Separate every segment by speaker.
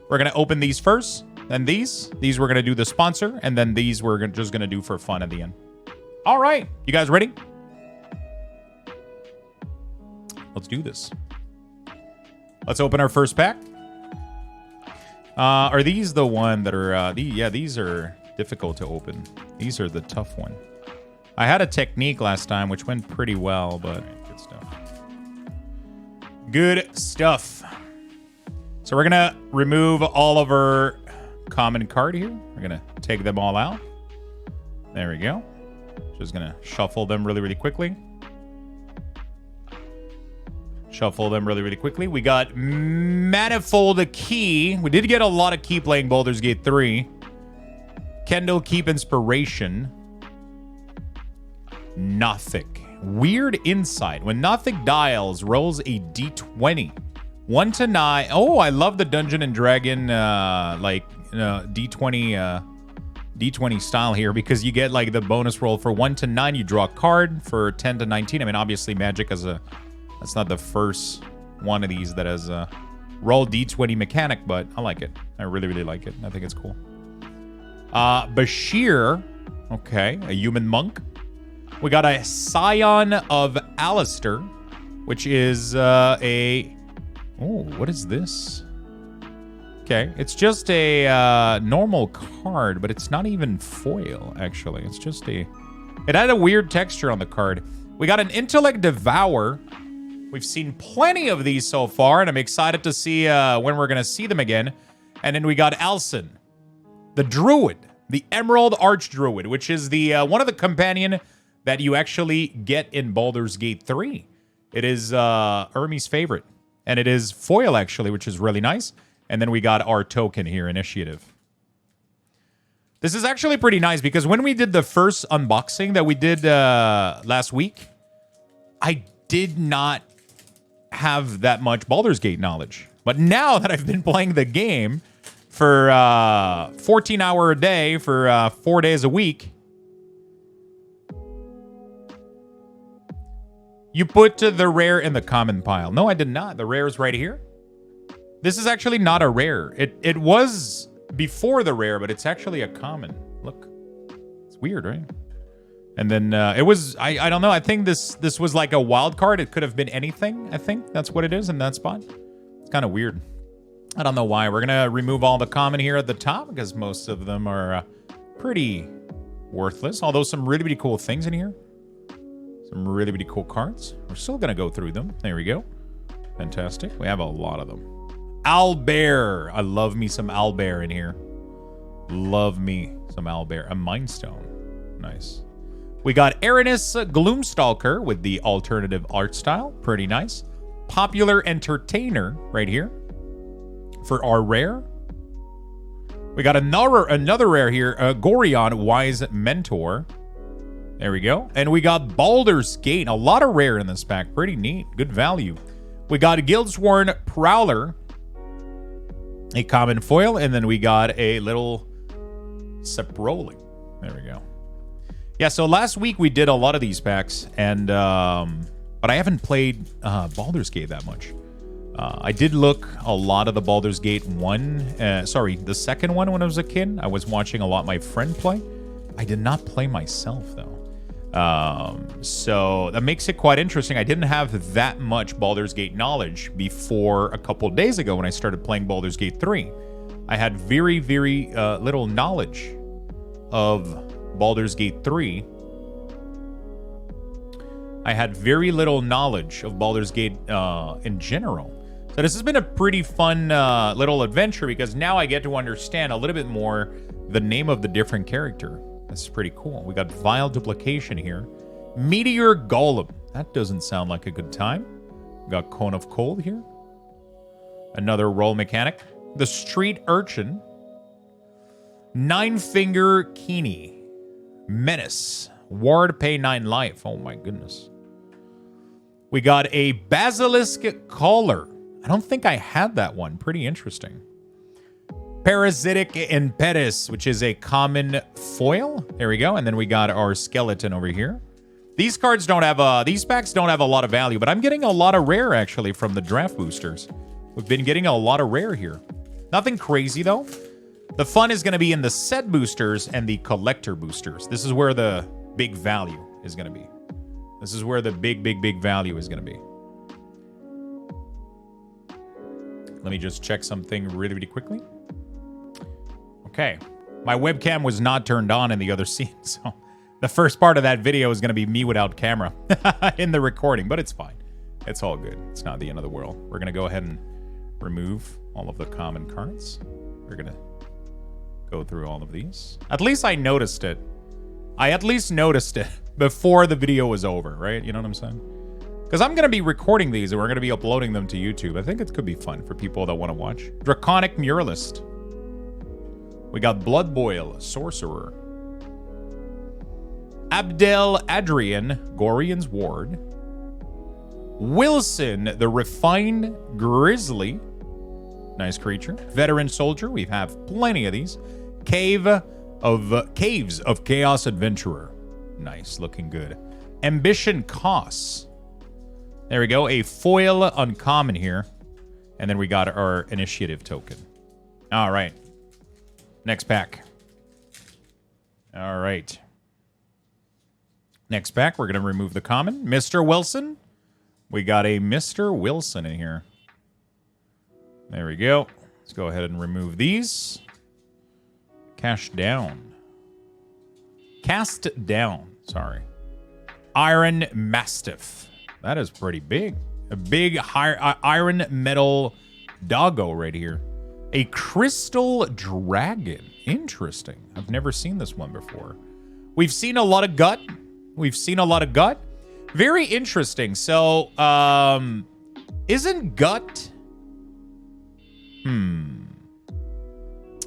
Speaker 1: We're going to open these first, then these. These we're going to do the sponsor, and then these we're just going to do for fun at the end. All right. You guys ready? Let's do this. Let's open our first pack. Are these the one that are... yeah, these are difficult to open. These are the tough one. I had a technique last time, which went pretty well, but good stuff. Good stuff. So we're going to remove all of our common card here. We're going to take them all out. There we go. Just going to shuffle them really, really quickly. Shuffle them really, really quickly. We got Manifold Key. We did get a lot of key playing Baldur's Gate 3. Kendall Keep Inspiration. Nothic. Weird Insight. When Nothic dials, rolls a d20. 1 to 9. Oh, I love the Dungeon and Dragon D20 style here, because you get like the bonus roll for 1 to 9. You draw a card. For 10 to 19. I mean, obviously Magic has a... That's not the first one of these that has a roll d20 mechanic, but I like it. I really, really like it. I think it's cool. Bashir. Okay, a human monk. We got a Scion of Alistair, which is a... Oh, what is this? Okay, it's just a normal card, but it's not even foil, actually. It's just a... It had a weird texture on the card. We got an Intellect Devour. We've seen plenty of these so far, and I'm excited to see when we're going to see them again. And then we got Alson, the Druid, the Emerald Archdruid, which is the one of the companion that you actually get in Baldur's Gate 3. It is Ermi's favorite, and it is foil, actually, which is really nice. And then we got our token here, Initiative. This is actually pretty nice, because when we did the first unboxing that we did last week, I did not have that much Baldur's Gate knowledge. But now that I've been playing the game for 14 hours a day for 4 days a week, you put the rare in the common pile. No, I did not. The rare is right here. This is actually not a rare. It was before the rare, but it's actually a common. Look. It's weird, right? And then it was, I don't know, I think this was like a wild card. It could have been anything, I think. That's what it is in that spot. It's kind of weird. I don't know why. We're going to remove all the common here at the top, because most of them are pretty worthless. Although some really, really cool things in here. Some really, really cool cards. We're still going to go through them. There we go. Fantastic. We have a lot of them. Owlbear. I love me some owlbear in here. Love me some owlbear. A Mind Stone. Nice. We got Aranis Gloomstalker with the alternative art style. Pretty nice. Popular Entertainer right here for our rare. We got another rare here. Gorion Wise Mentor. There we go. And we got Baldur's Gate. A lot of rare in this pack. Pretty neat. Good value. We got Guildsworn Prowler. A common foil. And then we got a little Seproling. There we go. Yeah, so last week we did a lot of these packs, and but I haven't played Baldur's Gate that much. I did look a lot of the Baldur's Gate the second one when I was a kid. I was watching a lot my friend play. I did not play myself, though. So that makes it quite interesting. I didn't have that much Baldur's Gate knowledge before a couple days ago when I started playing Baldur's Gate 3. I had very, very little knowledge of Baldur's Gate 3. I had very little knowledge of Baldur's Gate in general. So this has been a pretty fun little adventure, because now I get to understand a little bit more the name of the different character. That's pretty cool. We got Vile Duplication here. Meteor Golem. That doesn't sound like a good time. We got Cone of Cold here. Another roll mechanic. The Street Urchin. Nine Finger Keeney. Menace. Ward pay 9 life. Oh my goodness. We got a Basilisk Caller. I don't think I had that one. Pretty interesting. Parasitic Impetus, which is a common foil. There we go. And then we got our skeleton over here. These cards don't have these packs don't have a lot of value, but I'm getting a lot of rare actually from the draft boosters. We've been getting a lot of rare here. Nothing crazy, though. The fun is going to be in the set boosters and the collector boosters. This is where the big value is going to be. This is where the big value is going to be. Let me just check something really quickly. Okay. My webcam was not turned on in the other scene, so the first part of that video is going to be me without camera in the recording, but it's fine. It's all good. It's not the end of the world. We're going to go ahead and remove all of the common cards. We're going to go through all of these. At least I noticed it. I at least noticed it before the video was over, right? You know what I'm saying? Because I'm going to be recording these and we're going to be uploading them to YouTube. I think it could be fun for people that want to watch. Draconic Muralist. We got Blood Boil, Sorcerer. Abdel Adrian, Gorian's Ward. Wilson, the Refined Grizzly. Nice creature. Veteran Soldier. We have plenty of these. Caves of Chaos Adventurer. Nice, looking good. Ambition Costs. There we go. A foil uncommon here. And then we got our initiative token. All right. Next pack. All right. Next pack, we're going to remove the common. Mr. Wilson. We got a Mr. Wilson in here. There we go. Let's go ahead and remove these. Cash down. Cast down. Sorry. Iron Mastiff. That is pretty big. A big iron metal doggo right here. A Crystal Dragon. Interesting. I've never seen this one before. We've seen a lot of gut. Very interesting. So, isn't gut...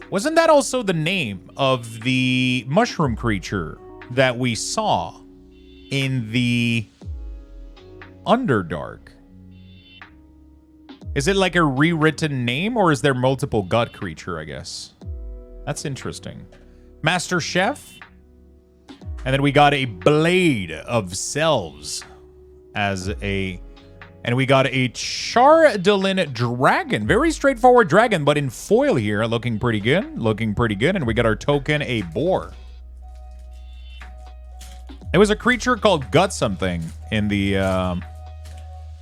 Speaker 1: Wasn't that also the name of the mushroom creature that we saw in the Underdark? Is it like a rewritten name, or is there multiple gut creature, I guess? That's interesting. Master Chef. And then we got a Blade of Selves as a... And we got a Chardolin Dragon. Very straightforward dragon, but in foil here. Looking pretty good. And we got our token, a Boar. There was a creature called Gut something in the...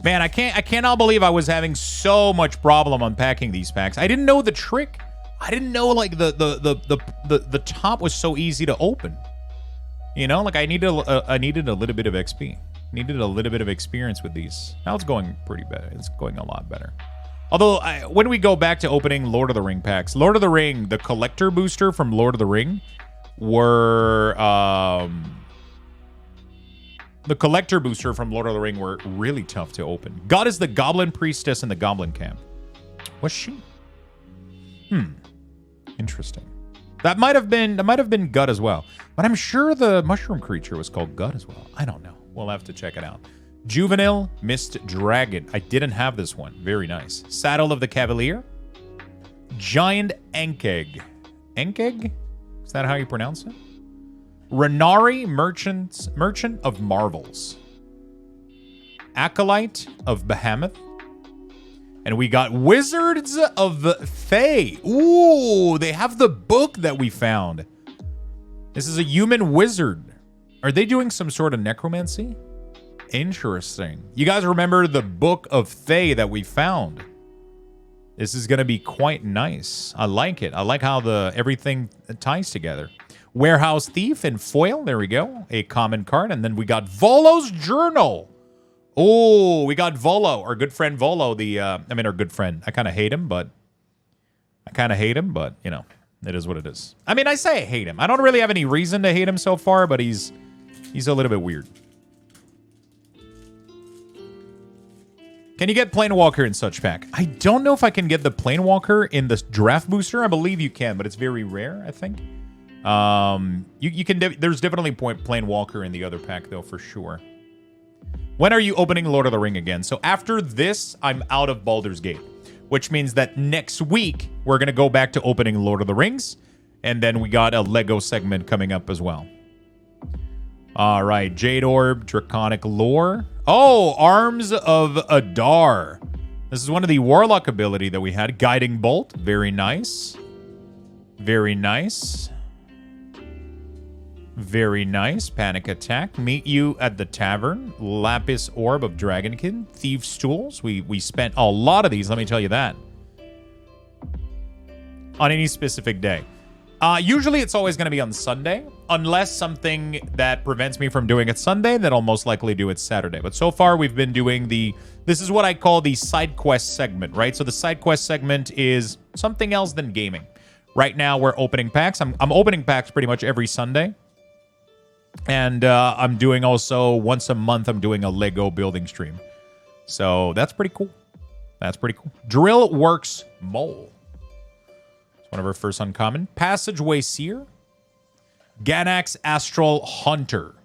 Speaker 1: Man, I cannot believe I was having so much problem unpacking these packs. I didn't know the trick. I didn't know like the top was so easy to open. You know, like I needed a little bit of XP. Needed a little bit of experience with these. Now it's going pretty bad. It's going a lot better. Although when we go back to opening Lord of the Ring packs, Lord of the Ring, the collector booster from Lord of the Ring were the collector booster from Lord of the Ring were really tough to open. God is the Goblin Priestess in the Goblin Camp. Was she? Interesting. That might have been Gut as well. But I'm sure the mushroom creature was called Gut as well. I don't know. We'll have to check it out. Juvenile Mist Dragon. I didn't have this one. Very nice. Saddle of the Cavalier. Giant Enkeg. Enkeg? Is that how you pronounce it? Renari Merchant of Marvels. Acolyte of Behemoth. And we got Wizards of Thay. Ooh, they have the book that we found. This is a human wizard. Are they doing some sort of necromancy? Interesting. You guys remember the Book of Thay that we found? This is going to be quite nice. I like it. I like how everything ties together. Warehouse Thief in foil. There we go. A common card. And then we got Volo's Journal. Oh, we got Volo. Our good friend Volo. Our good friend. I kind of hate him, but you know, it is what it is. I mean, I say I hate him. I don't really have any reason to hate him so far, but he's a little bit weird. Can you get Planewalker in such pack? I don't know if I can get the Planewalker in the draft booster. I believe you can, but it's very rare, I think. You can. There's definitely Planewalker in the other pack, though, for sure. When are you opening Lord of the Ring again? So after this, I'm out of Baldur's Gate, which means that next week, we're going to go back to opening Lord of the Rings. And then we got a Lego segment coming up as well. All right. Jade Orb, Draconic Lore. Oh, Arms of Adar. This is one of the Warlock ability that we had. Guiding Bolt. Very nice. Very nice. Very nice. Panic Attack. Meet you at the tavern. Lapis Orb of Dragonkin. Thieves' Tools. We spent a lot of these, let me tell you that. On any specific day. Usually it's always going to be on Sunday. Unless something that prevents me from doing it Sunday, then I'll most likely do it Saturday. But so far we've been doing this is what I call the side quest segment, right? So the side quest segment is something else than gaming. Right now we're opening packs. I'm opening packs pretty much every Sunday. And I'm doing also once a month, I'm doing a Lego building stream. So that's pretty cool. That's pretty cool. Drill Works Mole. It's one of our first uncommon. Passageway Seer. Ganax Astral Hunter.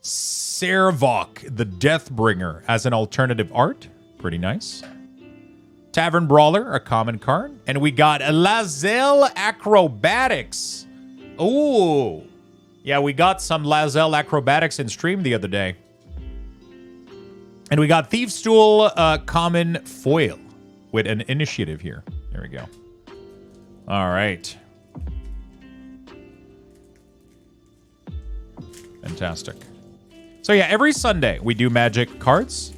Speaker 1: Servok, the Deathbringer, as an alternative art. Pretty nice. Tavern Brawler, a common card. And we got Lazel Acrobatics. Ooh. Yeah, we got some Lazel Acrobatics in stream the other day. And we got Thieves' Tool common foil with an initiative here. There we go. All right. Fantastic. So yeah, every Sunday we do Magic cards.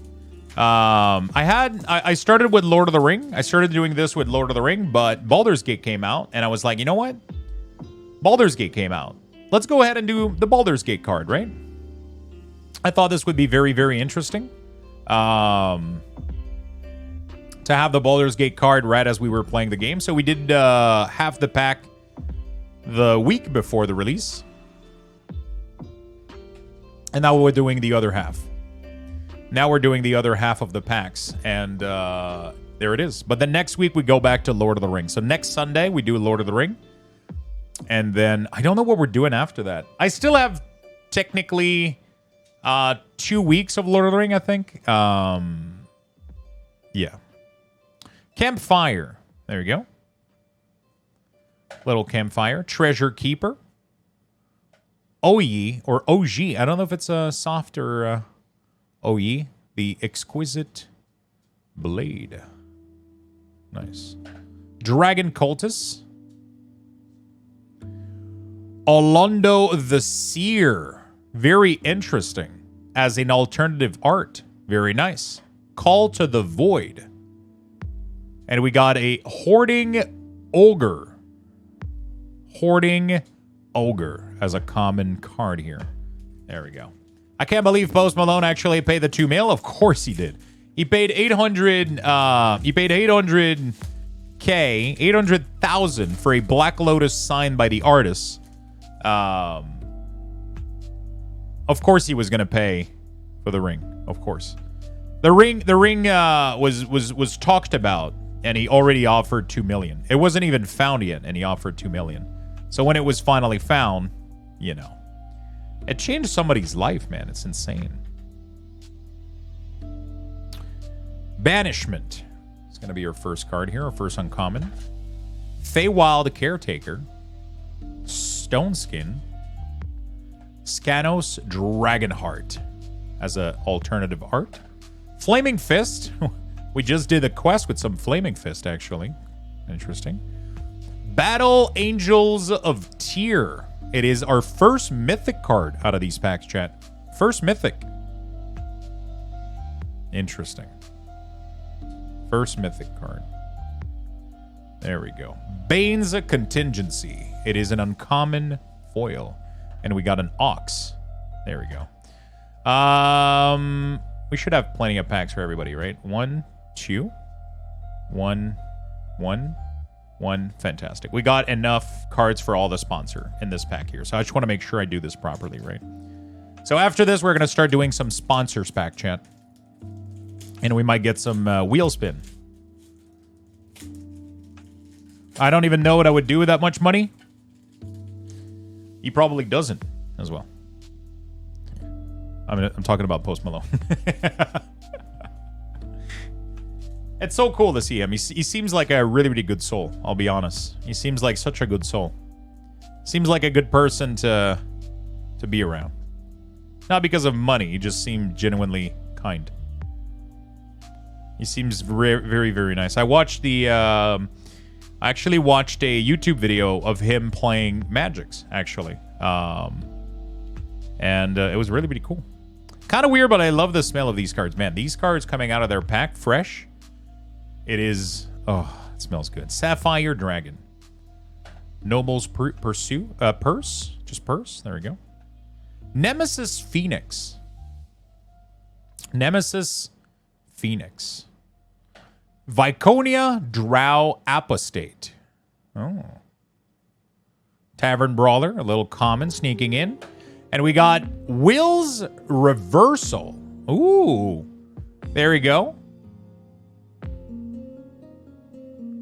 Speaker 1: I started with Lord of the Ring. I started doing this with Lord of the Ring, but Baldur's Gate came out, and I was like, you know what? Baldur's Gate came out. Let's go ahead and do the Baldur's Gate card, right? I thought this would be very, very interesting. To have the Baldur's Gate card right as we were playing the game. So we did half the pack the week before the release. And now we're doing the other half. Now we're doing the other half of the packs. And there it is. But the next week we go back to Lord of the Ring. So next Sunday we do Lord of the Ring. And then I don't know what we're doing after that. I still have technically 2 weeks of Lord of the Ring, I think. Yeah. Campfire. There you go. Little campfire. Treasure Keeper. Oye or OG. I don't know if it's a soft or Oye. The Exquisite Blade. Nice. Dragon Cultist. Olondo the Seer. Very interesting. As an alternative art. Very nice. Call to the Void. And we got a Hoarding Ogre. Hoarding Ogre as a common card here. There we go. I can't believe Post Malone actually paid the $2 million. Of course he did. He paid 800. He paid 800,000 for a Black Lotus signed by the artist. Of course he was gonna pay for the ring. Of course, the ring was talked about, and he already offered $2 million. It wasn't even found yet, and he offered $2 million. So when it was finally found, you know, it changed somebody's life, man. It's insane. Banishment. It's gonna be your first card here, our first uncommon. Feywild Caretaker. Stone Skin. Scanos Dragonheart as an alternative art. Flaming Fist. We just did a quest with some Flaming Fist, actually. Interesting. Battle Angels of Tyr. It is our first mythic card out of these packs, chat. First mythic. Interesting. First mythic card. There we go. Bane's Contingency. It is an uncommon foil. And we got an Ox. There we go. We should have plenty of packs for everybody, right? 1, 2. 1, 1, 1. Fantastic. We got enough cards for all the sponsor in this pack here. So I just want to make sure I do this properly, right? So after this, we're going to start doing some sponsors pack, chat. And we might get some wheel spin. I don't even know what I would do with that much money. He probably doesn't as well. I mean, I'm talking about Post Malone. It's so cool to see him. He seems like a really, really good soul. I'll be honest. He seems like such a good soul. Seems like a good person to be around. Not because of money. He just seemed genuinely kind. He seems very, very, very nice. I watched the... I actually watched a YouTube video of him playing Magics, actually. And it was really, really cool. Kind of weird, but I love the smell of these cards. Man, these cards coming out of their pack fresh. It is... Oh, it smells good. Sapphire Dragon. Noble's Purse? Just Purse? There we go. Nemesis Phoenix. Nemesis Phoenix. Viconia Drow Apostate. Oh. Tavern Brawler, a little common sneaking in. And we got Will's Reversal. Ooh. There we go. A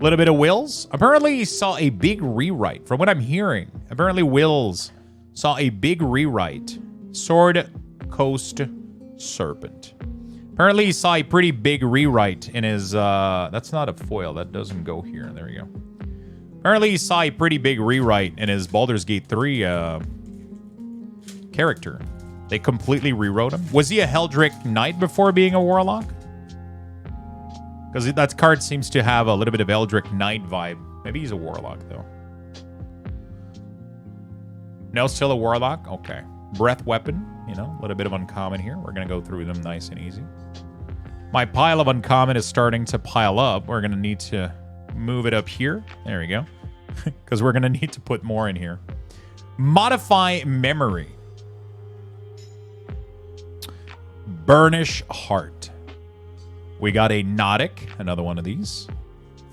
Speaker 1: little bit of Will's. Apparently he saw a big rewrite. From what I'm hearing, apparently Will's saw a big rewrite. Sword Coast Serpent. Apparently he saw a pretty big rewrite in his... that's not a foil. That doesn't go here. There we go. Apparently he saw a pretty big rewrite in his Baldur's Gate 3 character. They completely rewrote him. Was he a Heldrick Knight before being a Warlock? Because that card seems to have a little bit of Eldritch Knight vibe. Maybe he's a Warlock, though. No, still a Warlock? Okay. Breath Weapon. You know, a little bit of uncommon here. We're going to go through them nice and easy. My pile of uncommon is starting to pile up. We're going to need to move it up here. There we go. Because we're going to need to put more in here. Modify Memory. Burnish Heart. We got a Nautic, another one of these.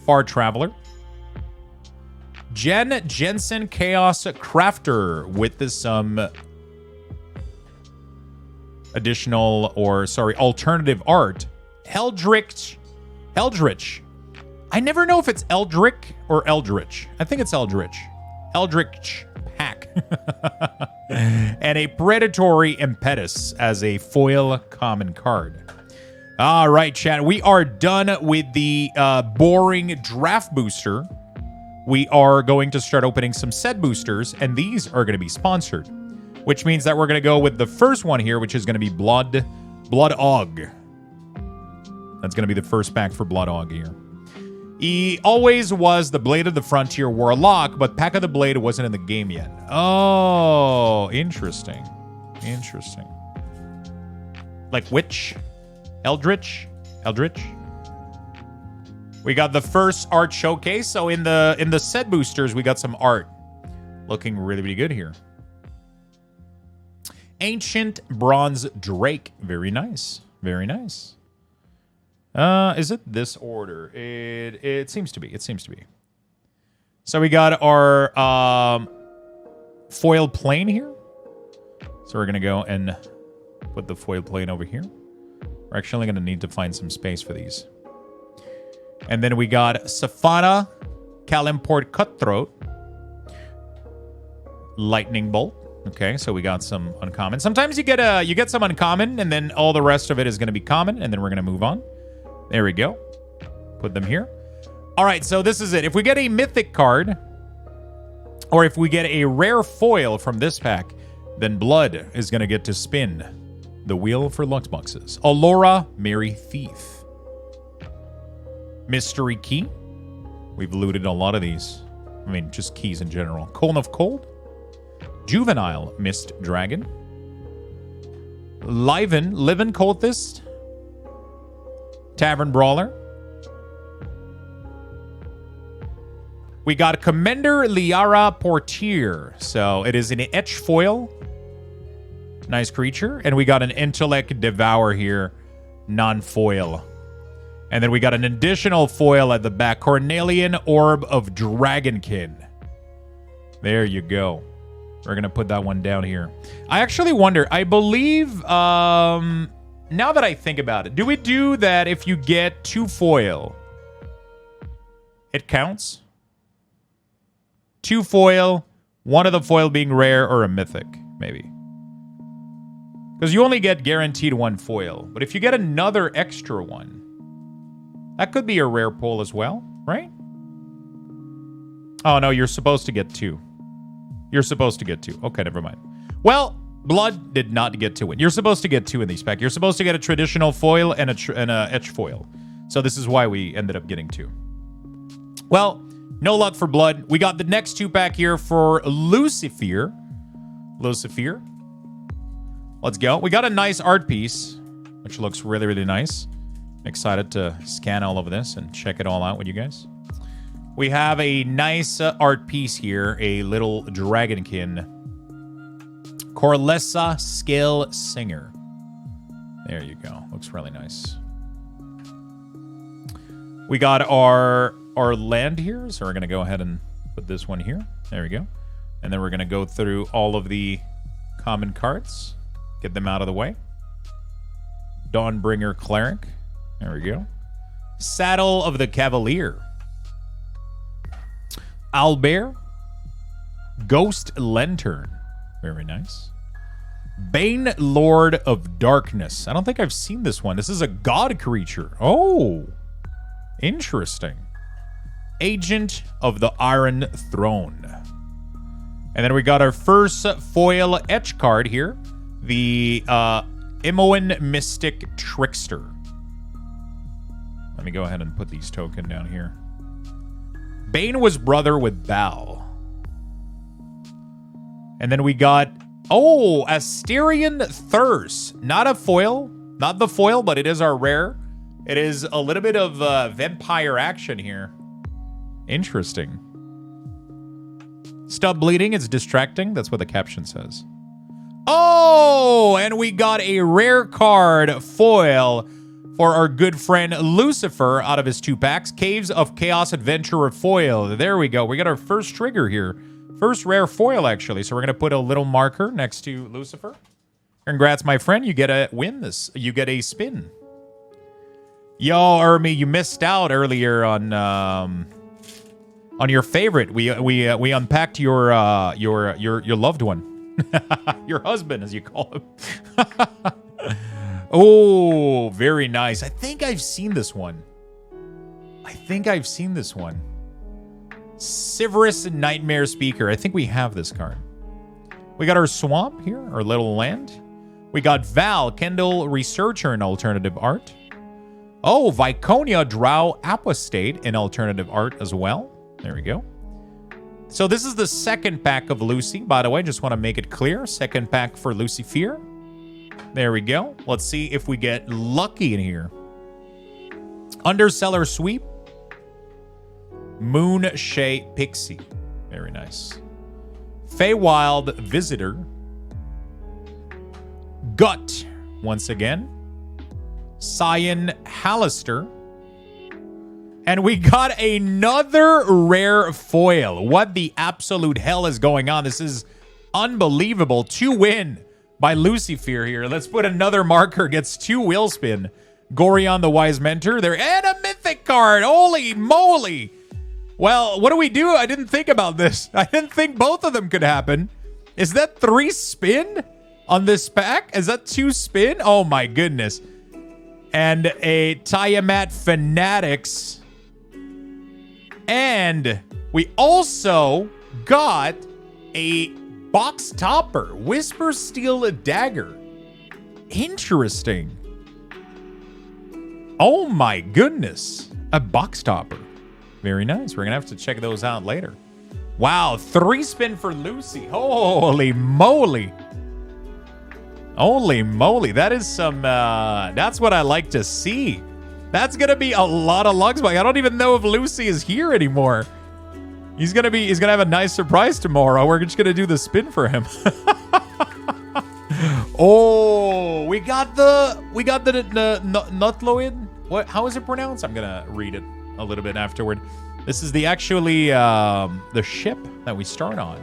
Speaker 1: Far Traveler. Jensen Chaos Crafter with some additional, or sorry, alternative art. Eldritch. I never know if it's Eldrick or Eldritch. I think it's Eldritch. Eldritch pack. And a Predatory Impetus as a foil common card. All right, chat. We are done with the boring draft booster. We are going to start opening some set boosters, and these are going to be sponsored, which means that we're going to go with the first one here, which is going to be Blood Og. That's going to be the first pack for Blood Og here. He always was the Blade of the Frontier Warlock, but Pack of the Blade wasn't in the game yet. Oh, interesting. Interesting. Like which? Eldritch? We got the first art showcase. So in the set boosters, we got some art. Looking really, really good here. Ancient Bronze Drake. Very nice. Very nice. Is it this order? It seems to be. It seems to be. So we got our foil plane here. So we're going to go and put the foil plane over here. We're actually going to need to find some space for these. And then we got Safana, Kalimport Cutthroat, Lightning Bolt. Okay, so we got some uncommon. Sometimes you get some uncommon, and then all the rest of it is going to be common, and then we're going to move on. There we go. Put them here. All right, so this is it. If we get a mythic card, or if we get a rare foil from this pack, then Blood is going to get to spin the wheel for Luxboxes. Allura, Merry Thief. Mystery Key. We've looted a lot of these. I mean, just keys in general. Cone of Cold. Juvenile Mist Dragon. Livin Cultist. Tavern Brawler. We got Commander Liara Portier. So it is an etch foil. Nice creature. And we got an Intellect Devour here. Non-foil. And then we got an additional foil at the back. Cornelian Orb of Dragonkin. There you go. We're going to put that one down here. I actually wonder, I believe, now that I think about it, do we do that if you get 2 foil? It counts? 2 foil, one of the foil being rare or a mythic, maybe. Because you only get guaranteed 1 foil. But if you get another extra one, that could be a rare pull as well, right? Oh, no, you're supposed to get 2. You're supposed to get 2. Okay, never mind. Well, Blood did not get 2 in. You're supposed to get 2 in these packs. You're supposed to get a traditional foil and a etch foil. So this is why we ended up getting 2. Well, no luck for blood. We got the next 2-pack here for Lucifer. Lucifer. Let's go. We got a nice art piece, which looks really, really nice. I'm excited to scan all of this and check it all out with you guys. We have a nice art piece here, a little dragonkin. Corlessa Scale Singer. There you go. Looks really nice. We got our land here, so we're going to go ahead and put this one here. There we go. And then we're going to go through all of the common cards. Get them out of the way. Dawnbringer Cleric. There we go. Saddle of the Cavalier. Owlbear. Ghost Lantern. Very nice. Bane Lord of Darkness. I don't think I've seen this one. This is a god creature. Oh. Interesting. Agent of the Iron Throne. And then we got our first foil etch card here. The Imoen Mystic Trickster. Let me go ahead and put these tokens down here. Bane was brother with Bal. And then we got, oh, Asterian Thirst. Not a foil. Not the foil, but it is our rare. It is a little bit of vampire action here. Interesting. Stop bleeding. It's distracting. That's what the caption says. Oh, and we got a rare card foil for our good friend Lucifer out of his 2-packs. Caves of Chaos Adventurer foil. There we go. We got our first trigger here. First rare foil, actually. So we're going to put a little marker next to Lucifer. Congrats, my friend. You get a win this. You get a spin. Yo, Ermi, you missed out earlier on your favorite. We unpacked your loved one. Your husband, as you call him. Oh, very nice. I think I've seen this one. Siverus Nightmare Speaker. I think we have this card. We got our swamp here, our little land. We got Val, Kendall Researcher in alternative art. Oh, Viconia Drow Apostate in alternative art as well. There we go. So this is the second pack of Lucy, by the way. Just want to make it clear. Second pack for Lucifer. There we go. Let's see if we get lucky in here. Underseller Sweep. Moonshae Pixie. Very nice. Feywild Visitor. Gut. Once again. Cyan Hallister. And we got another rare foil. What the absolute hell is going on? This is unbelievable. 2 win by Lucifer here. Let's put another marker. Gets 2 wheel spin. Gorion the Wise Mentor. There, and a mythic card. Holy moly. Well, what do we do? I didn't think about this. I didn't think both of them could happen. Is that 3 spin on this pack? Is that 2 spin? Oh my goodness. And a Tiamat Fanatics. And we also got a box topper. Whisper Steel Dagger. Interesting. Oh my goodness. A box topper. Very nice. We're going to have to check those out later. Wow. 3 spin for Lucy. Holy moly. Holy moly. That is some, that's what I like to see. That's going to be a lot of Luxthos. I don't even know if Lucy is here anymore. He's going to have a nice surprise tomorrow. We're just going to do the spin for him. Oh, we got the Nutloid. What? How is it pronounced? I'm going to read it a little bit afterward. This is the the ship that we start on.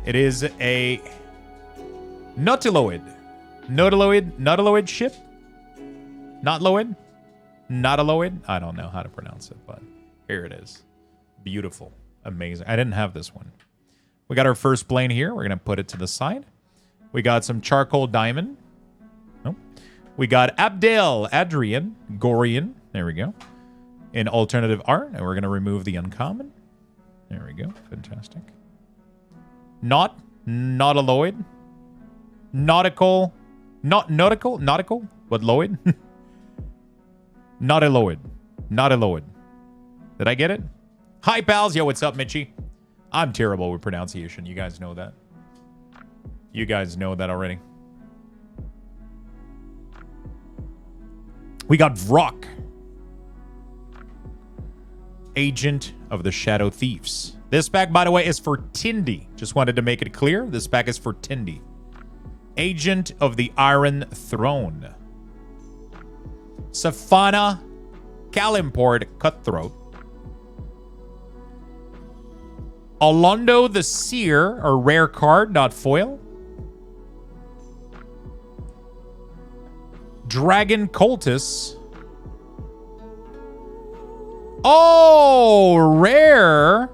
Speaker 1: It is a Nautiloid ship. Nautiloid. I don't know how to pronounce it, but here it is. Beautiful. Amazing. I didn't have this one. We got our first plane here. We're going to put it to the side. We got some charcoal diamond. Nope. We got Adrian Gorion. There we go. In alternative art. And we're going to remove the uncommon. There we go. Fantastic. Nautiloid. Nautical, but Lloyd. Not Eloid. Not Eloid. Did I get it? Hi, pals. Yo, what's up, Mitchie? I'm terrible with pronunciation. You guys know that. You guys know that already. We got Vrock. Agent of the Shadow Thieves. This pack, by the way, is for Tindy. Just wanted to make it clear. This pack is for Tindy. Agent of the Iron Throne. Safana Kalimport Cutthroat. Alondo the Seer, a rare card, not foil. Dragon Cultus. Oh, rare.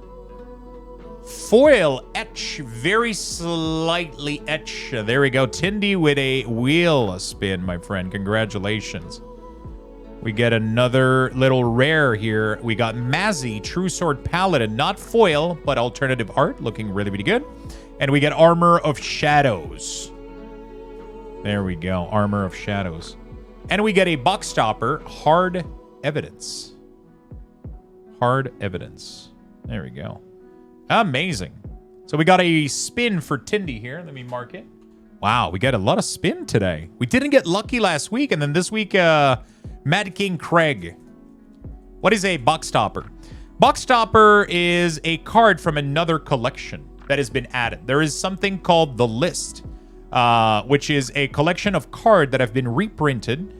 Speaker 1: Foil etch, very slightly etch. There we go. Tindy with a wheel spin, my friend. Congratulations. We get another little rare here. We got Mazzy, True Sword Paladin. Not foil, but alternative art. Looking really, really good. And we get Armor of Shadows. There we go. Armor of Shadows. And we get a Box Stopper, Hard Evidence. Hard Evidence. There we go. Amazing. So we got a spin for Tindy here. Let me mark it. Wow, we got a lot of spin today. We didn't get lucky last week, and then this week, Mad King Craig. What is a Box Stopper? Box Stopper is a card from another collection that has been added. There is something called the List, which is a collection of cards that have been reprinted,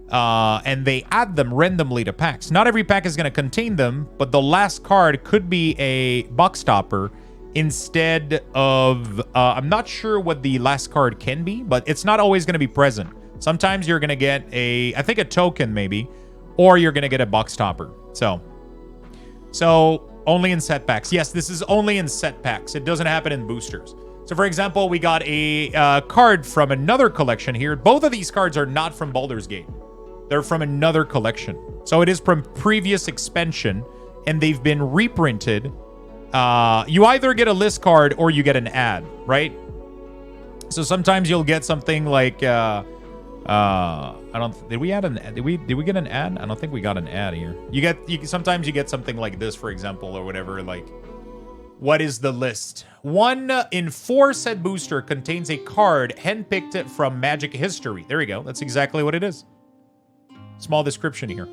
Speaker 1: and they add them randomly to packs. Not every pack is going to contain them, but the last card could be a Box Stopper instead of... I'm not sure what the last card can be, but it's not always going to be present. Sometimes you're going to get I think a token maybe, or you're going to get a Box Stopper. So only in set packs. Yes, this is only in set packs. It doesn't happen in boosters. So for example, we got a card from another collection here. Both of these cards are not from Baldur's Gate. They're from another collection. So it is from previous expansion, and they've been reprinted. You either get a list card or you get an ad, right? So sometimes you'll get something like did we add an ad? Did we get an ad? I don't think we got an ad here. Sometimes you get something like this, for example, or whatever, like what is the list? 1 in 4 set booster contains a card handpicked from Magic history. There we go. That's exactly what it is. Small description here.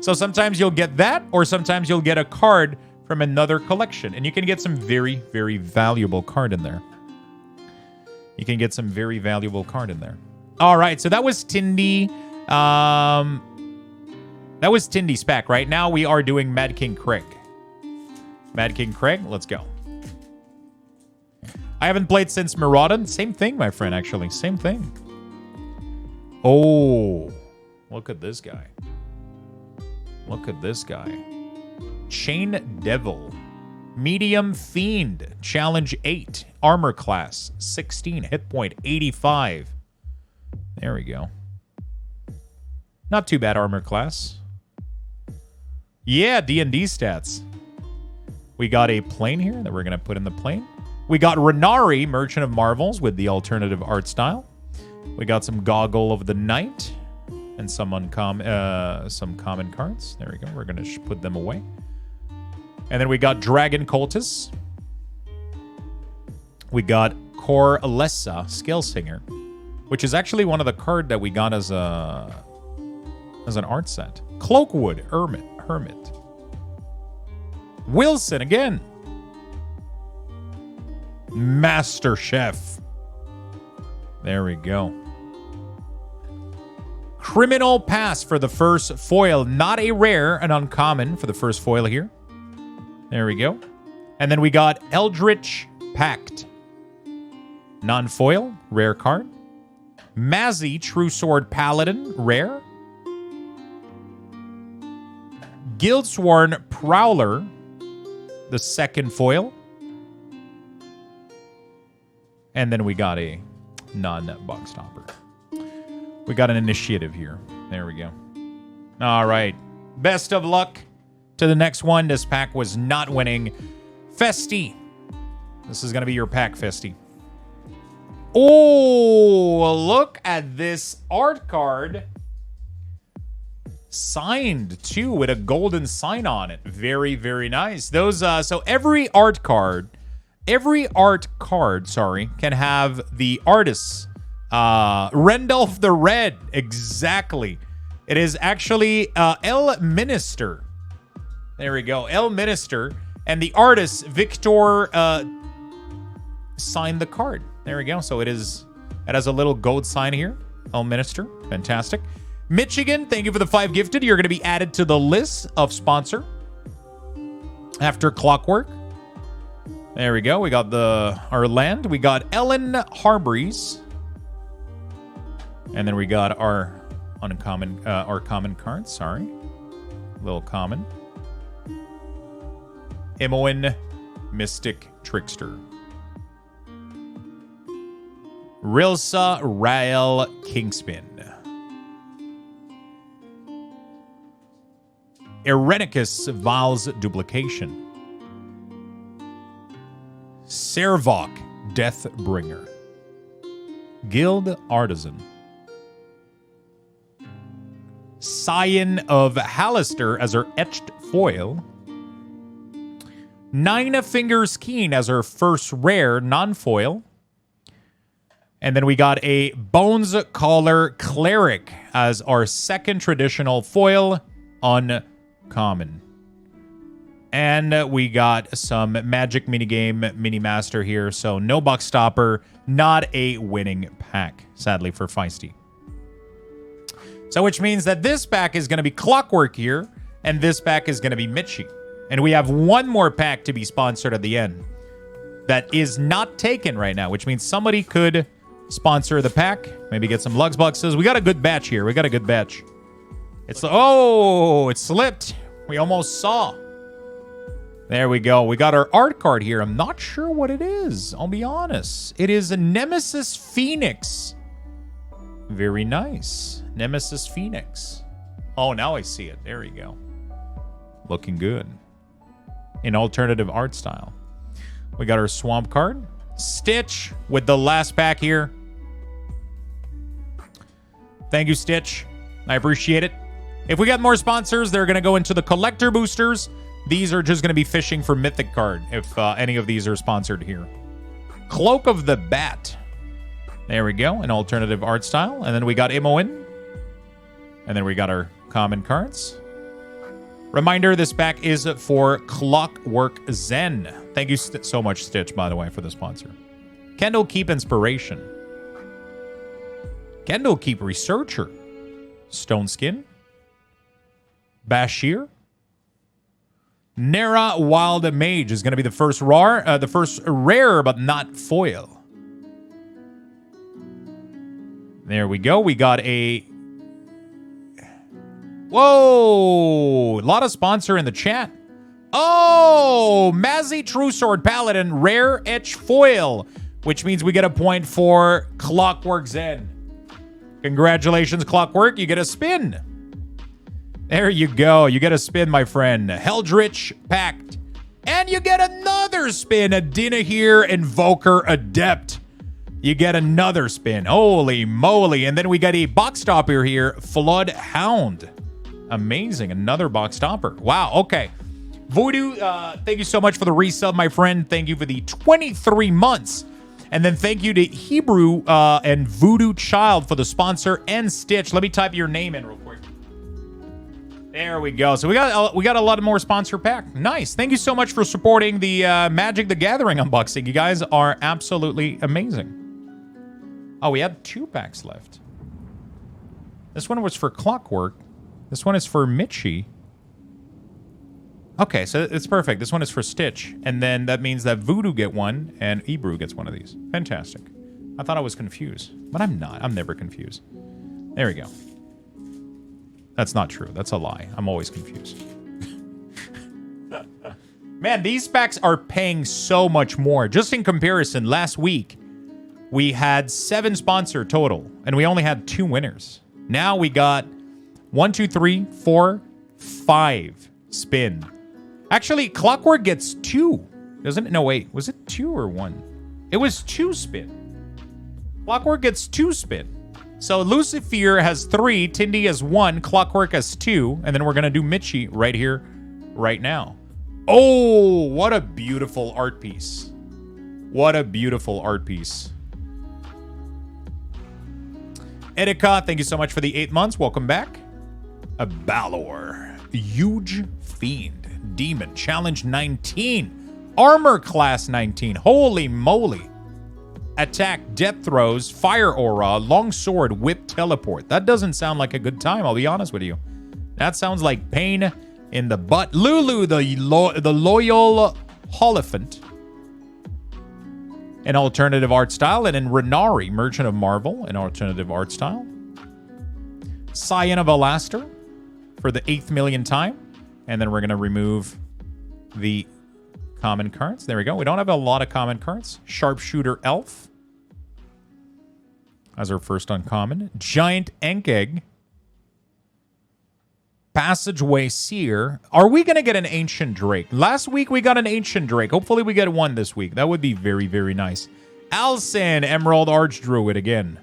Speaker 1: So sometimes you'll get that, or sometimes you'll get a card from another collection, and you can get some very, very valuable card in there. You can get some very valuable card in there. All right, so that was Tindy. That was Tindy's pack. Right now we are doing Mad King Craig. Mad King Craig, let's go. I haven't played since Maraudon. Same thing, my friend, actually. Same thing. Oh, look at this guy. Look at this guy. Chain Devil. Medium Fiend. Challenge 8. Armor class 16. Hit point 85. There we go. Not too bad armor class. Yeah, D&D stats. We got a plane here that we're going to put in the plane. We got Renari, Merchant of Marvels, with the alternative art style. We got some Goggle of the Night and some common cards. There we go. We're going to put them away. And then we got Dragon Cultus. We got Cor Alessa, Scale Singer, which is actually one of the cards that we got as an art set. Cloakwood, Hermit. Wilson again. Master Chef. There we go. Criminal Pass for the first foil. Not a rare, an uncommon for the first foil here. There we go. And then we got Eldritch Pact. Non-foil, rare card. Mazzy, True Sword Paladin, rare. Guildsworn Prowler, the second foil. And then we got a non-Box Stopper. We got an initiative here. There we go. All right. Best of luck to the next one. This pack was not winning. Festi. This is going to be your pack, Festi. Oh, look at this art card. Signed too with a golden sign on it. Very, very nice. Those so every art card, sorry, can have the artist Rendolph the Red. Exactly. It is actually El Minister. There we go. El Minister. And the artist, Victor, signed the card. There we go. So it has a little gold sign here. El Minister. Fantastic. Michigan, thank you for the 5 gifted. You're going to be added to the list of sponsor after Clockwork. There we go. We got our land. We got Ellen Harbreeze. And then we got our uncommon, our common cards. Sorry. Little common. Imoen, Mystic Trickster. Rilsa Rael Kingspin. Erenicus Val's Duplication. Servok Deathbringer. Guild Artisan. Scion of Hallister as her etched foil. Nine Fingers Keen as her first rare non-foil. And then we got a Bones Caller Cleric as our second traditional foil uncommon. And we got some Magic minigame mini-master here. So no buck stopper, not a winning pack, sadly for Feisty. So which means that this pack is going to be Clockwork here, and this pack is going to be Mitchie. And we have one more pack to be sponsored at the end that is not taken right now, which means somebody could sponsor the pack, maybe get some Lux boxes. We got a good batch here. We got a good batch. It slipped. We almost saw. There we go. We got our art card here. I'm not sure what it is. I'll be honest. It is a Nemesis Phoenix. Very nice. Nemesis Phoenix. Oh, now I see it. There we go. Looking good. In alternative art style. We got our Swamp card. Stitch with the last pack here. Thank you, Stitch. I appreciate it. If we got more sponsors, they're going to go into the collector boosters. These are just going to be fishing for Mythic card if any of these are sponsored here. Cloak of the Bat. There we go. An alternative art style. And then we got Imoen. And then we got our common cards. Reminder, this pack is for Clockwork Zen. Thank you so much, Stitch, by the way, for the sponsor. Kendall Keep Inspiration. Kendall Keep Researcher. Stone Skin. Bashir. Nera Wild Mage is going to be the first rare, but not foil. There we go. We got a... Whoa! A lot of sponsor in the chat. Oh! Mazzy True Sword Paladin, rare etch foil, which means we get a point for Clockwork Zen. Congratulations, Clockwork. You get a spin. There you go. You get a spin, my friend. Heldritch Pact. And you get another spin. A Dinahir Invoker Adept. You get another spin. Holy moly. And then we got a box stopper here. Flood Hound. Amazing. Another box stopper. Wow. Okay. Voodoo, thank you so much for the resub, my friend. Thank you for the 23 months. And then thank you to Hebrew and Voodoo Child for the sponsor and Stitch. Let me type your name in real quick. There we go. So we got a lot more sponsor pack. Nice. Thank you so much for supporting the Magic the Gathering unboxing. You guys are absolutely amazing. Oh, we had 2 packs left. This one was for Clockwork. This one is for Mitchie. Okay, so it's perfect. This one is for Stitch. And then that means that Voodoo get one and Ebrew gets one of these. Fantastic. I thought I was confused, but I'm not. I'm never confused. There we go. That's not true. That's a lie. I'm always confused. Man, these packs are paying so much more. Just in comparison, last week, we had 7 sponsor total, and we only had 2 winners. Now we got 1, 2, 3, 4, 5 spin. Actually, Clockwork gets 2, doesn't it? No, wait. Was it 2 or 1? It was 2 spin. Clockwork gets 2 spin. So Lucifer has 3, Tindy has 1, Clockwork has 2, and then we're going to do Mitchie right here, right now. Oh, what a beautiful art piece. What a beautiful art piece. Edika, thank you so much for the 8 months. Welcome back. A Baldur, Huge Fiend, Demon, Challenge 19, Armor Class 19. Holy moly. Attack, Death Throws, Fire Aura, Longsword, Whip, Teleport. That doesn't sound like a good time, I'll be honest with you. That sounds like pain in the butt. Lulu, the Loyal Holophant. An alternative art style. And then Renari, Merchant of Marvel, an alternative art style. Scion of Alaster for the 8th millionth time. And then we're going to remove the common cards. There we go. We don't have a lot of common cards. Sharpshooter Elf as our first uncommon. Giant Enkegg. Passageway Seer. Are we going to get an Ancient Drake? Last week we got an Ancient Drake. Hopefully we get one this week. That would be very, very nice. Alcyn, Emerald Archdruid again.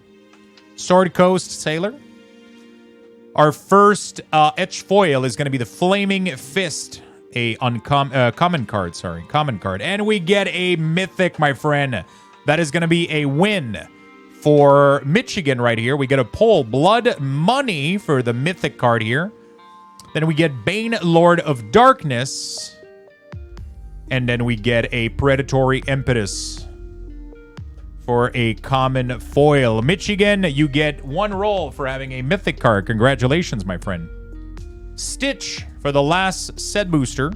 Speaker 1: Sword Coast Sailor. Our first etch foil is going to be the Flaming Fist. A common card, sorry. Common card. And we get a Mythic, my friend. That is going to be a win for Michigan right here. We get a pull. Blood Money for the Mythic card here. Then we get Bane, Lord of Darkness. And then we get a Predatory Impetus for a common foil. Michigan, you get 1 roll for having a Mythic card. Congratulations, my friend. Stitch for the last set booster.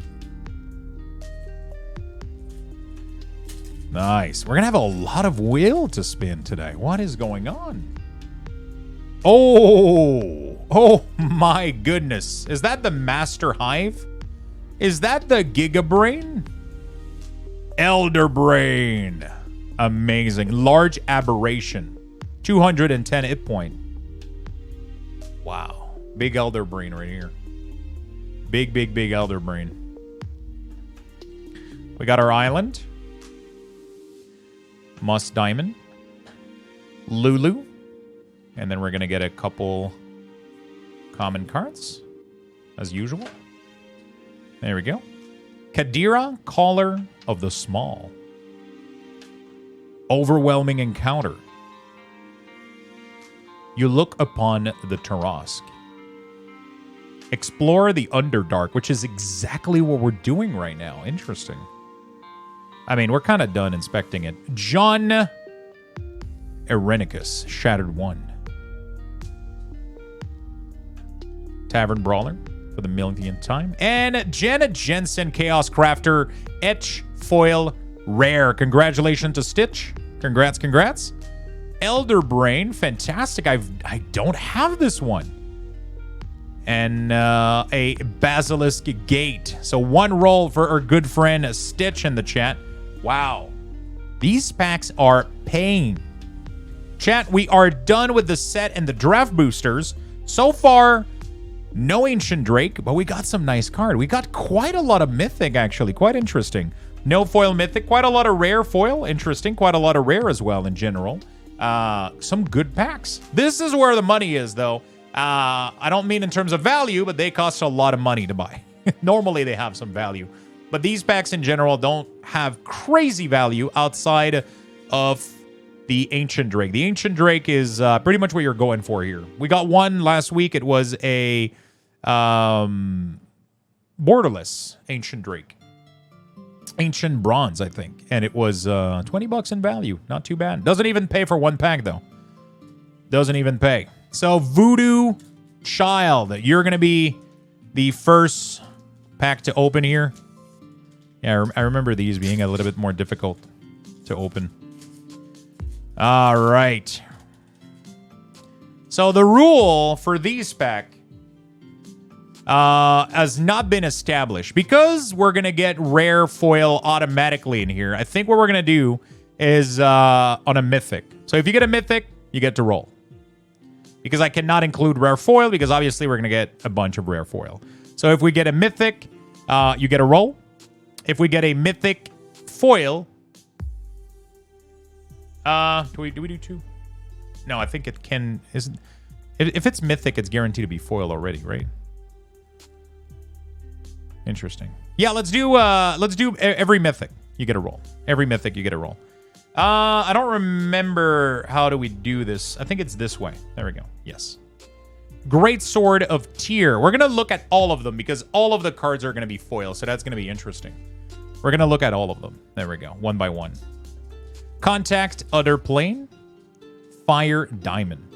Speaker 1: Nice. We're going to have a lot of wheel to spin today. What is going on? Oh my goodness. Is that the Master Hive? Is that the Giga Brain? Elder Brain. Amazing. Large Aberration. 210 hit point. Wow. Big Elder Brain right here. Big Elder Brain. We got our island. Moss Diamond. Lulu. And then we're going to get a couple common cards, as usual. There we go. Kadira, Caller of the Small. Overwhelming Encounter. You look upon the Tarask. Explore the Underdark, which is exactly what we're doing right now. Interesting. I mean, we're kind of done inspecting it. John Erenicus, Shattered One. Tavern Brawler for the millionth time. And Janet Jensen, Chaos Crafter, Etch Foil Rare. Congratulations to Stitch. Congrats. Elder Brain, fantastic. I don't have this one. And a Basilisk Gate. So 1 roll for our good friend Stitch in the chat. Wow. These packs are paying. Chat, we are done with the set and the draft boosters. So far, no Ancient Drake, but we got some nice card. We got quite a lot of Mythic, actually. Quite interesting. No foil Mythic. Quite a lot of rare foil. Interesting. Quite a lot of rare as well in general. Some good packs. This is where the money is, though. I don't mean in terms of value, but they cost a lot of money to buy. Normally, they have some value. But these packs in general don't have crazy value outside of the Ancient Drake. The Ancient Drake is pretty much what you're going for here. We got one last week. It was a borderless Ancient Drake. Ancient Bronze, I think. And it was 20 bucks in value. Not too bad. Doesn't even pay for 1 pack, though. Doesn't even pay. So, Voodoo Child. You're going to be the first pack to open here. Yeah, I remember these being a little bit more difficult to open. All right. So, the rule for these pack has not been established. Because we're going to get rare foil automatically in here, I think what we're going to do is on a Mythic. So if you get a Mythic, you get to roll. Because I cannot include rare foil, because obviously we're going to get a bunch of rare foil. So if we get a Mythic, you get a roll. If we get a Mythic foil, do we do 2? No, I think it can... Isn't... If it's mythic, it's guaranteed to be foil already, right? Interesting. Yeah, let's do every mythic. You get a roll. Every mythic, you get a roll. I don't remember how do we do this. I think it's this way. There we go. Yes. Great Sword of Tyr. We're going to look at all of them because all of the cards are going to be foil, so that's going to be interesting. We're going to look at all of them. There we go. One by one. Contact, Other Plane. Fire Diamond.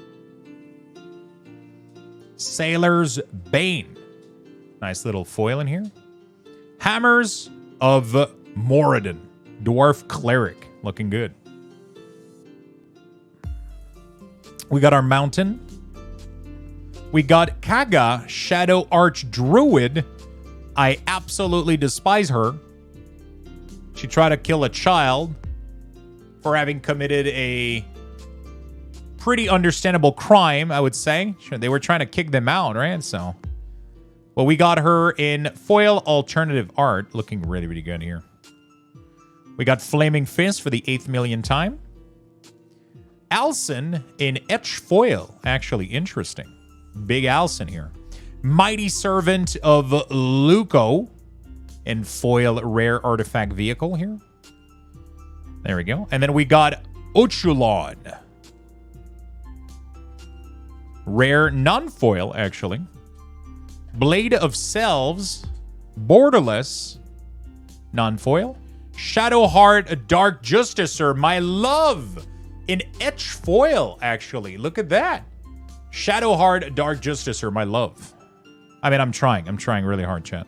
Speaker 1: Sailor's Bane. Nice little foil in here. Hammers of Moradin. Dwarf Cleric. Looking good. We got our Mountain. We got Kaga, Shadow Arch Druid. I absolutely despise her. She tried to kill a child for having committed a pretty understandable crime, I would say. Sure, they were trying to kick them out, right? So, well, we got her in foil alternative art. Looking really, really good here. We got Flaming Fist for the 8th millionth time. Alson in etch foil. Actually interesting. Big Alson here. Mighty Servant of Luco in foil rare artifact vehicle here. There we go. And then we got Ochulon. Rare non-foil, actually. Blade of Selves. Borderless. Non-foil. Shadowheart Dark Justicer. My love. In etch foil, actually. Look at that. Shadowheart Dark Justicer. My love. I mean, I'm trying really hard, chat.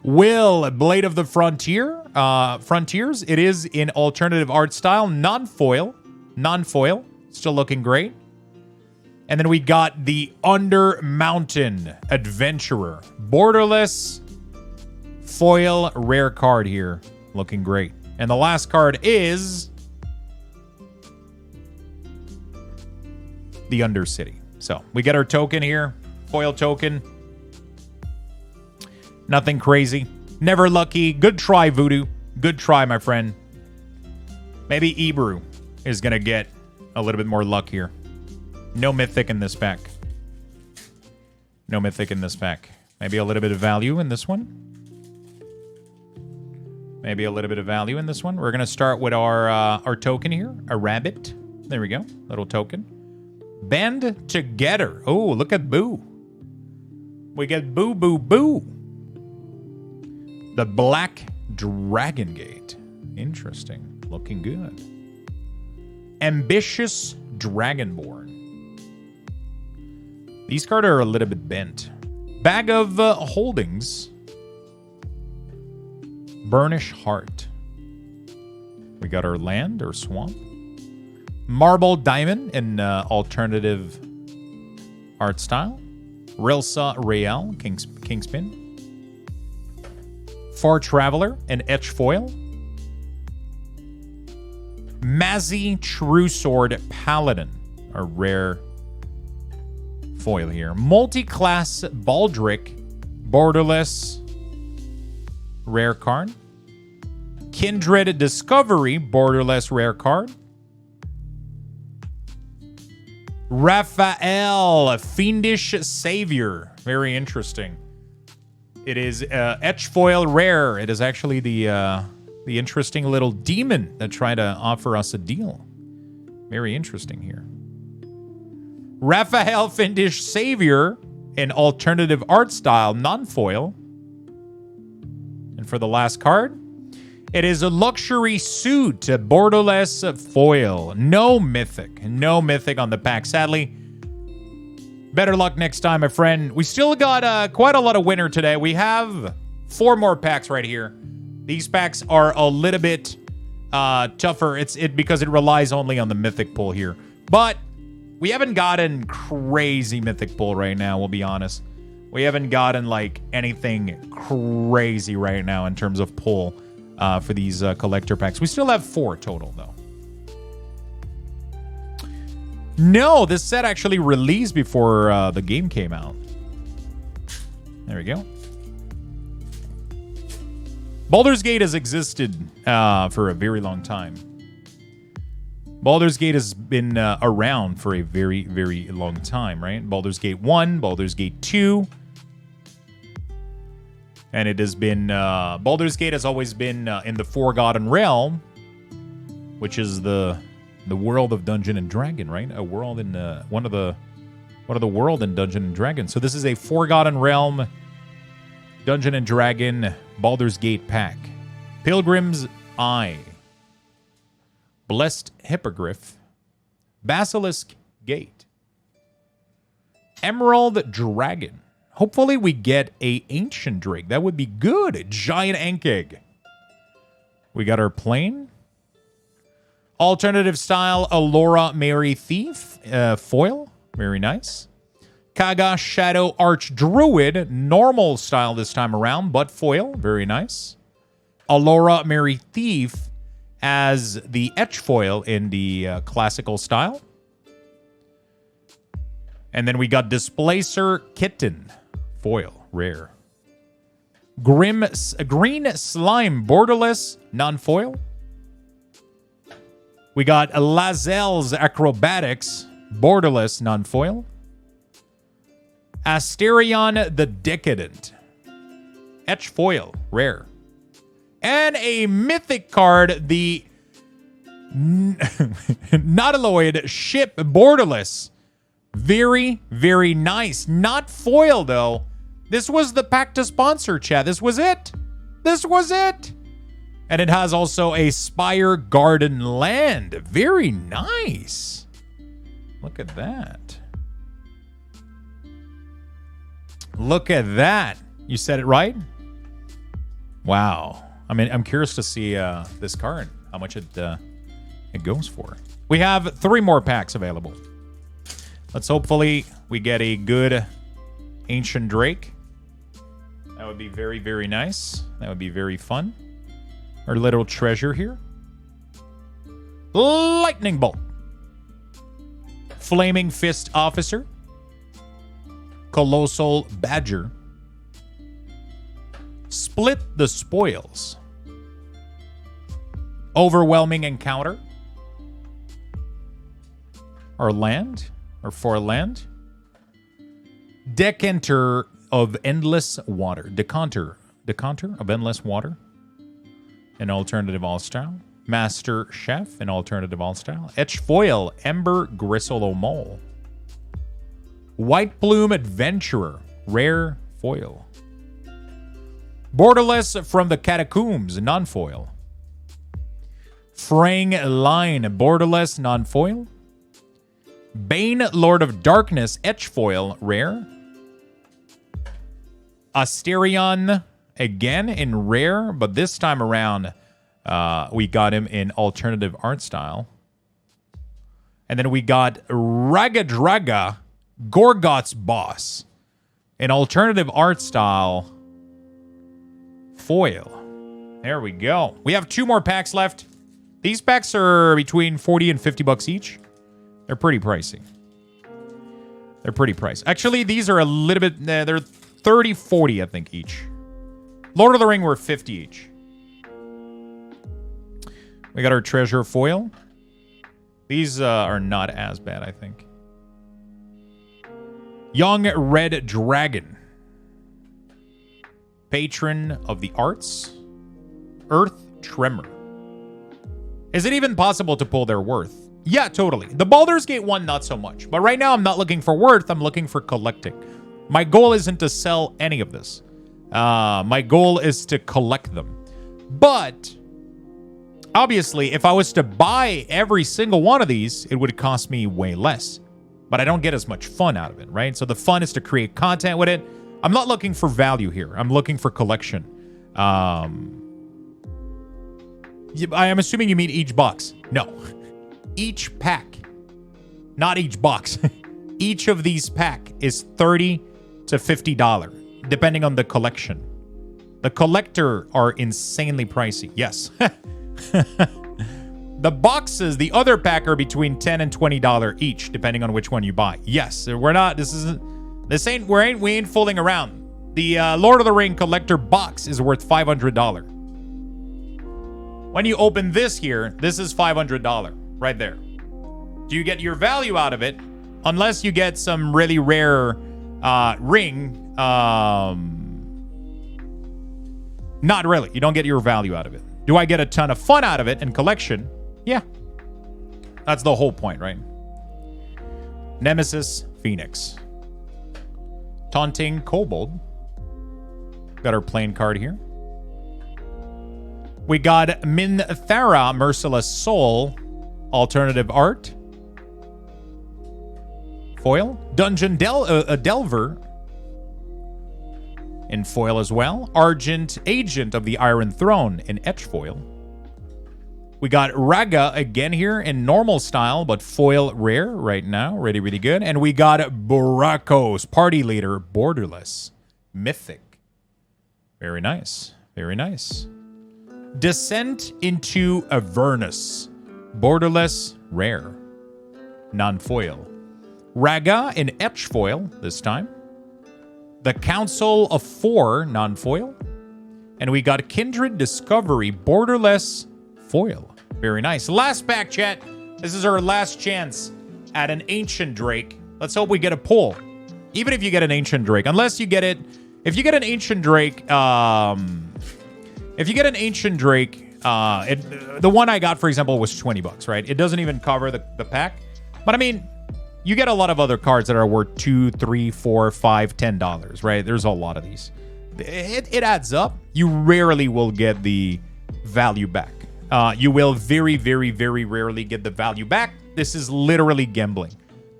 Speaker 1: Will, Blade of the Frontier. Frontiers. It is in alternative art style. Non-foil. Non-foil. Still looking great. And then we got the Under Mountain Adventurer. Borderless. Foil rare card here. Looking great. And the last card is the Undercity. So we get our token here. Foil token. Nothing crazy. Never lucky. Good try, Voodoo. Good try, my friend. Maybe Ebru is going to get a little bit more luck here. No mythic in this pack. No mythic in this pack. Maybe a little bit of value in this one. Maybe a little bit of value in this one. We're going to start with our token here. A rabbit. There we go. Little token. Band Together. Oh, look at Boo. We get Boo, Boo, Boo. The Black Dragon Gate. Interesting. Looking good. Ambitious Dragonborn. These cards are a little bit bent. Bag of Holdings. Burnish Heart. We got our land or swamp. Marble Diamond in alternative art style. Rilsa Real, Kingspin. Far Traveler in etch foil. Mazzy True Sword Paladin, a rare foil here. Multi-class Baldric, borderless, rare card. Kindred Discovery, borderless, rare card. Raphael, Fiendish Savior, very interesting. It is etch foil rare. It is actually the interesting little demon that tried to offer us a deal. Very interesting here. Raphael Fiendish Savior in alternative art style, non-foil. And for the last card, it is a luxury suit, borderless foil. No mythic. No mythic on the pack, sadly. Better luck next time, my friend. We still got quite a lot of winner today. We have 4 more packs right here. These packs are a little bit tougher. It's because it relies only on the mythic pull here. But we haven't gotten crazy mythic pull right now, we'll be honest. We haven't gotten like anything crazy right now in terms of pull for these collector packs. We still have 4 total, though. No, this set actually released before the game came out. There we go. Baldur's Gate has existed for a very long time. Baldur's Gate has been around for a very, very long time, right? Baldur's Gate 1, Baldur's Gate 2. And it has been... Baldur's Gate has always been in the Forgotten Realm, which is the world of Dungeon and Dragon, right? A world in... one of the world in Dungeon and Dragon. So this is a Forgotten Realm Dungeon and Dragon Baldur's Gate pack. Pilgrim's Eye. Blessed Hippogriff. Basilisk Gate. Emerald Dragon. Hopefully we get a Ancient Drake. That would be good. A giant Ankeg. We got our plane. Alternative style Allura Mary Thief. Foil. Very nice. Kaga Shadow Archdruid. Normal style this time around, but foil. Very nice. Allura Mary Thief as the etch foil in the classical style. And then we got Displacer Kitten. Foil. Rare. Green Slime Borderless. Non-foil. We got Lazelle's Acrobatics. Borderless. Non-foil. Asterion the Decadent. Etch foil. Rare. And a mythic card, the Nautiloid Ship Borderless. Very, very nice. Not foil, though. This was the pack to sponsor, chat. This was it. This was it. And it has also a Spire Garden Land. Very nice. Look at that. Look at that. You said it right? Wow. I mean, I'm curious to see this card, how much it goes for. We have 3 more packs available. Let's hopefully we get a good Ancient Drake. That would be very, very nice. That would be very fun. Our little treasure here. Lightning Bolt. Flaming Fist Officer. Colossal Badger. Split the Spoils. Overwhelming Encounter. Or land. Or for land. Decanter of Endless Water. Decanter of Endless Water. An alternative all-style. Master Chef, an alternative all-style. Etch Foil, Ember Gristle Mole. White Plume Adventurer, rare foil. Borderless from the Catacombs, non-foil. Fraying Line, borderless, non-foil. Bane, Lord of Darkness, etch foil, rare. Asterion, again in rare, but this time around we got him in alternative art style. And then we got Ragadraga, Gorgot's Boss, in alternative art style, foil. There we go. We have 2 more packs left. These packs are between 40 and 50 bucks each. They're pretty pricey. They're pretty pricey. Actually, these are a little bit... they're 30, 40, I think, each. Lord of the Ring were 50 each. We got our treasure foil. These are not as bad, I think. Young Red Dragon. Patron of the Arts. Earth Tremor. Is it even possible to pull their worth? Yeah, totally. The Baldur's Gate one, not so much. But right now, I'm not looking for worth. I'm looking for collecting. My goal isn't to sell any of this. My goal is to collect them. But, obviously, if I was to buy every single one of these, it would cost me way less. But I don't get as much fun out of it, right? So the fun is to create content with it. I'm not looking for value here. I'm looking for collection. I am assuming you mean each box. No. Each pack. Not each box. Each of these pack is $30 to $50, depending on the collection. The collector are insanely pricey. Yes. The boxes, the other pack are between $10 and $20 each, depending on which one you buy. Yes, we're not. We ain't fooling around. The Lord of the Ring collector box is worth $500. When you open this here, this is $500 right there. Do you get your value out of it? Unless you get some really rare ring. Not really. You don't get your value out of it. Do I get a ton of fun out of it and collection? Yeah. That's the whole point, right? Nemesis Phoenix. Taunting Kobold. Got our plain card here. We got Minthara Merciless Soul. Alternative art. Foil. Dungeon Delver. In foil as well. Argent Agent of the Iron Throne in etch foil. We got Raga again here in normal style, but foil rare right now. Really good. And we got Burakos, Party Leader, borderless. Mythic. Very nice. Very nice. Descent into Avernus. Borderless, rare. Non-foil. Raga in etch foil this time. The Council of Four, non-foil. And we got Kindred Discovery, borderless, foil. Very nice. Last pack, chat. This is our last chance at an Ancient Drake. Let's hope we get a pull. Even if you get an Ancient Drake. Unless you get it... If you get an Ancient Drake... If you get an Ancient Drake... the one I got, for example, was $20, right? It doesn't even cover the pack. But I mean... You get a lot of other cards that are worth $2, $3, $4, $5, $10, right? There's a lot of these. It adds up. You rarely will get the value back. You will very rarely get the value back. This is literally gambling.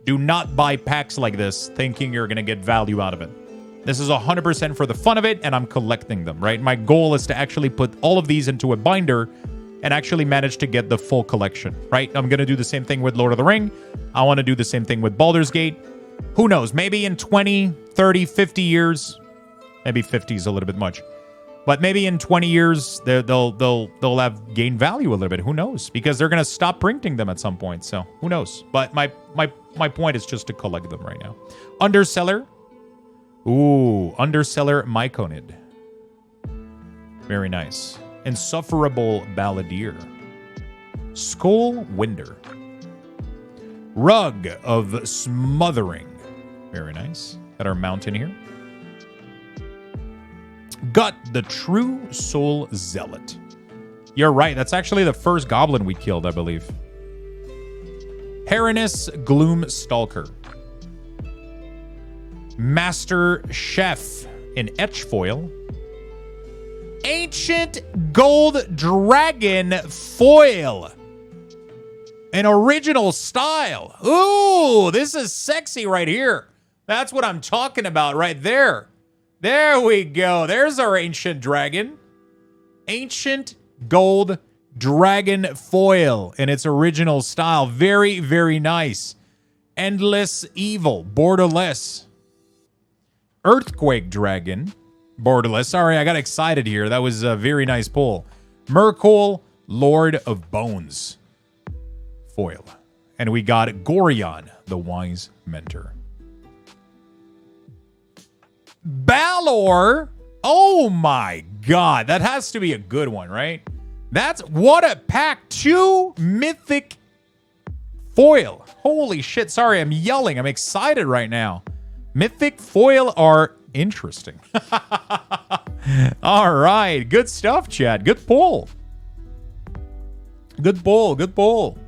Speaker 1: Do not buy packs like this thinking you're going to get value out of it. This is 100% for the fun of it, and I'm collecting them, right? My goal is to actually put all of these into a binder and actually manage to get the full collection, right? I'm going to do the same thing with Lord of the Ring. I want to do the same thing with Baldur's Gate. Who knows? Maybe in 20, 30, 50 years, maybe 50 is a little bit much, but maybe in 20 years, they'll have gained value a little bit. Who knows? Because they're going to stop printing them at some point, so who knows? But my point is just to collect them right now. Underseller. Ooh, Underseller Myconid. Very nice. Insufferable Balladeer. Skull Winder. Rug of Smothering. Very nice. Got our mountain here. Gut, the True Soul Zealot. You're right. That's actually the first goblin we killed, I believe. Heroness Gloom Stalker. Master Chef in etch foil. Ancient Gold Dragon foil. An original style. Ooh, this is sexy right here. That's what I'm talking about right there. There we go. There's our Ancient Dragon. Ancient Gold Dragon foil in its original style. Very nice. Endless Evil, borderless. Earthquake Dragon. Borderless. Sorry, I got excited here. That was a very nice pull. Merkul, Lord of Bones. Foil. And we got Gorion, the Wise Mentor. Baldur. Oh my god. That has to be a good one, right? That's what a pack. 2 mythic foil. Holy shit. Sorry, I'm yelling. I'm excited right now. Mythic foil are interesting. All right. Good stuff, Chad. Good pull. Good pull.